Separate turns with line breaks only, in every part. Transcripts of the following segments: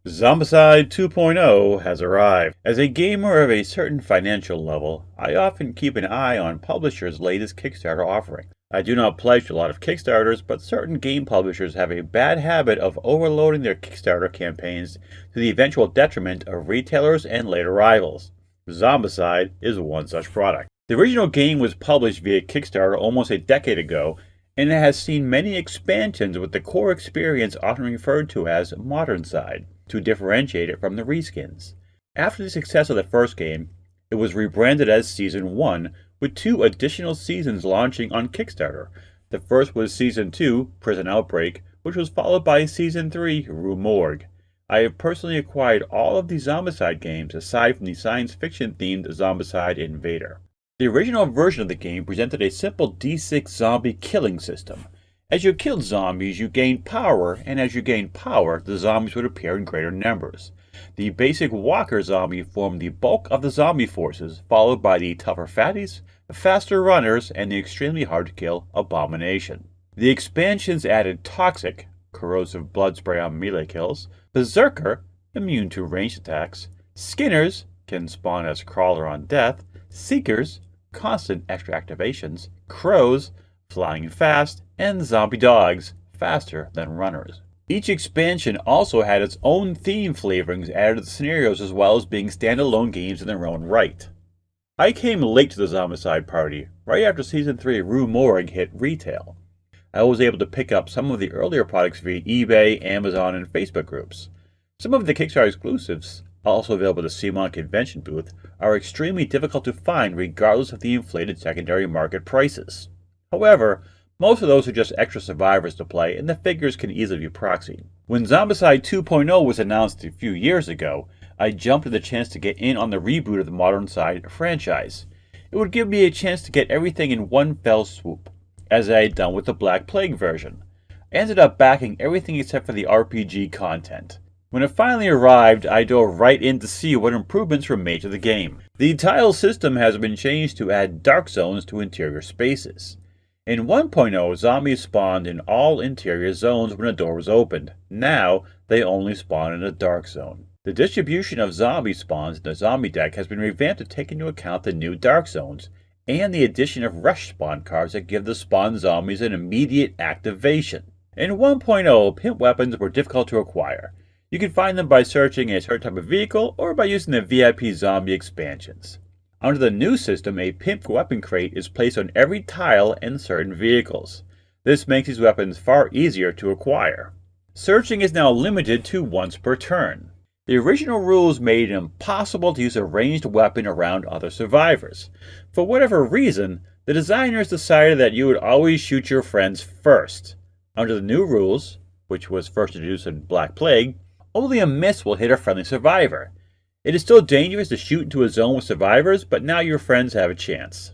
Zombicide 2.0 has arrived. As a gamer of a certain financial level, I often keep an eye on publishers' latest Kickstarter offering. I do not pledge to a lot of Kickstarters, but certain game publishers have a bad habit of overloading their Kickstarter campaigns to the eventual detriment of retailers and late arrivals. Zombicide is one such product. The original game was published via Kickstarter almost a decade ago, and it has seen many expansions with the core experience often referred to as Modern Side, to differentiate it from the reskins. After the success of the first game, it was rebranded as Season 1, with 2 additional seasons launching on Kickstarter. The first was Season 2, Prison Outbreak, which was followed by Season 3, Rue Morgue. I have personally acquired all of the Zombicide games aside from the science fiction themed Zombicide Invader. The original version of the game presented a simple D6 zombie killing system. As you killed zombies, you gained power, and as you gained power, the zombies would appear in greater numbers. The basic walker zombie formed the bulk of the zombie forces, followed by the tougher fatties, the faster runners, and the extremely hard to kill Abomination. The expansions added Toxic, corrosive blood spray on melee kills, Berserker, immune to ranged attacks, Skinners, can spawn as Crawler on death, Seekers, constant extra activations, Crows, flying fast, and Zombie Dogs, faster than runners. Each expansion also had its own theme flavorings added to the scenarios as well as being standalone games in their own right. I came late to the Zombicide party, right after Season 3 Rue Morgue hit retail. I was able to pick up some of the earlier products via eBay, Amazon, and Facebook groups. Some of the Kickstarter exclusives, also available at the CMON convention booth, are extremely difficult to find regardless of the inflated secondary market prices. However, most of those are just extra survivors to play, and the figures can easily be proxied. When Zombicide 2.0 was announced a few years ago, I jumped at the chance to get in on the reboot of the Modern Side franchise. It would give me a chance to get everything in one fell swoop, as I had done with the Black Plague version. I ended up backing everything except for the RPG content. When it finally arrived, I dove right in to see what improvements were made to the game. The tile system has been changed to add dark zones to interior spaces. In 1.0, zombies spawned in all interior zones when a door was opened. Now, they only spawn in a dark zone. The distribution of zombie spawns in the zombie deck has been revamped to take into account the new dark zones, and the addition of rush spawn cards that give the spawn zombies an immediate activation. In 1.0, pimp weapons were difficult to acquire. You can find them by searching a certain type of vehicle or by using the VIP zombie expansions. Under the new system, a pimp weapon crate is placed on every tile in certain vehicles. This makes these weapons far easier to acquire. Searching is now limited to once per turn. The original rules made it impossible to use a ranged weapon around other survivors. For whatever reason, the designers decided that you would always shoot your friends first. Under the new rules, which was first introduced in Black Plague, only a miss will hit a friendly survivor. It is still dangerous to shoot into a zone with survivors, but now your friends have a chance.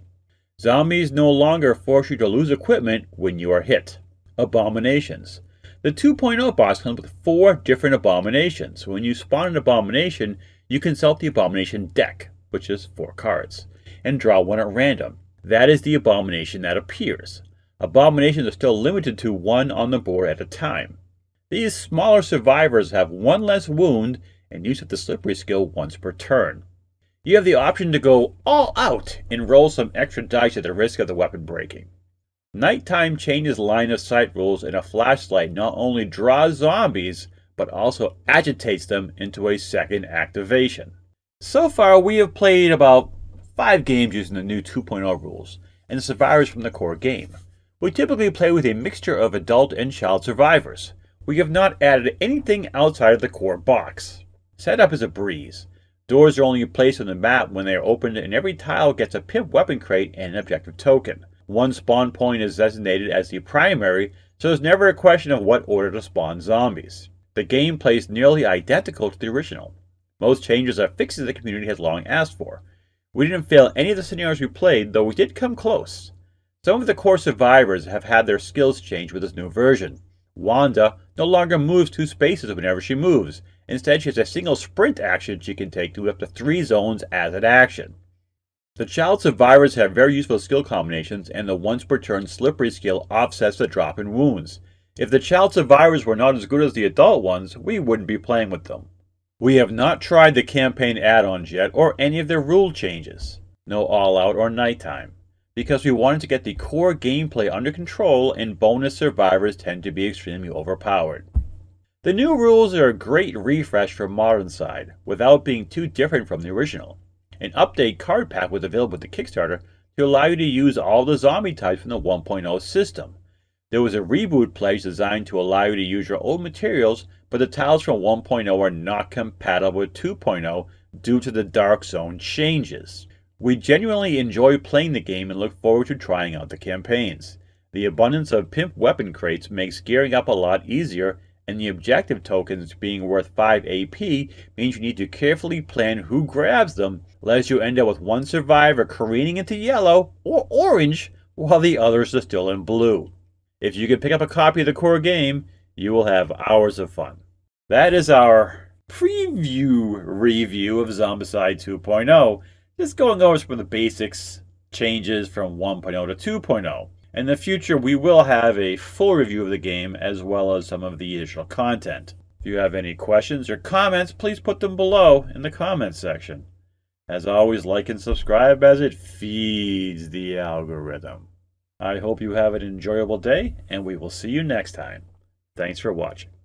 Zombies no longer force you to lose equipment when you are hit. Abominations. The 2.0 box comes with 4 different abominations. When you spawn an abomination, you consult the abomination deck, which is 4 cards, and draw one at random. That is the abomination that appears. Abominations are still limited to 1 on the board at a time. These smaller survivors have 1 less wound and use of the slippery skill once per turn. You have the option to go all out and roll some extra dice at the risk of the weapon breaking. Nighttime changes line of sight rules, and a flashlight not only draws zombies, but also agitates them into a second activation. So far, we have played about 5 games using the new 2.0 rules, and the survivors from the core game. We typically play with a mixture of adult and child survivors. We have not added anything outside of the core box. Setup is a breeze. Doors are only placed on the map when they are opened, and every tile gets a pimp weapon crate and an objective token. One spawn point is designated as the primary, so there's never a question of what order to spawn zombies. The game plays nearly identical to the original. Most changes are fixes the community has long asked for. We didn't fail any of the scenarios we played, though we did come close. Some of the core survivors have had their skills changed with this new version. Wanda no longer moves 2 spaces whenever she moves. Instead, she has a single sprint action she can take to up to 3 zones as an action. The child survivors have very useful skill combinations, and the once per turn slippery skill offsets the drop in wounds. If the child survivors were not as good as the adult ones, we wouldn't be playing with them. We have not tried the campaign add-ons yet or any of their rule changes. No all-out or nighttime. Because we wanted to get the core gameplay under control and bonus survivors tend to be extremely overpowered. The new rules are a great refresh for Modern Side, without being too different from the original. An update card pack was available with the Kickstarter to allow you to use all the zombie types from the 1.0 system. There was a reboot pledge designed to allow you to use your old materials, but the tiles from 1.0 are not compatible with 2.0 due to the Dark Zone changes. We genuinely enjoy playing the game and look forward to trying out the campaigns. The abundance of pimp weapon crates makes gearing up a lot easier, and the objective tokens being worth 5 AP means you need to carefully plan who grabs them, lest you end up with one survivor careening into yellow or orange while the others are still in blue. If you can pick up a copy of the core game, you will have hours of fun. That is our preview review of Zombicide 2.0. Just going over some of the basics, changes from 1.0 to 2.0. In the future, we will have a full review of the game as well as some of the additional content. If you have any questions or comments, please put them below in the comments section. As always, like and subscribe as it feeds the algorithm. I hope you have an enjoyable day, and we will see you next time. Thanks for watching.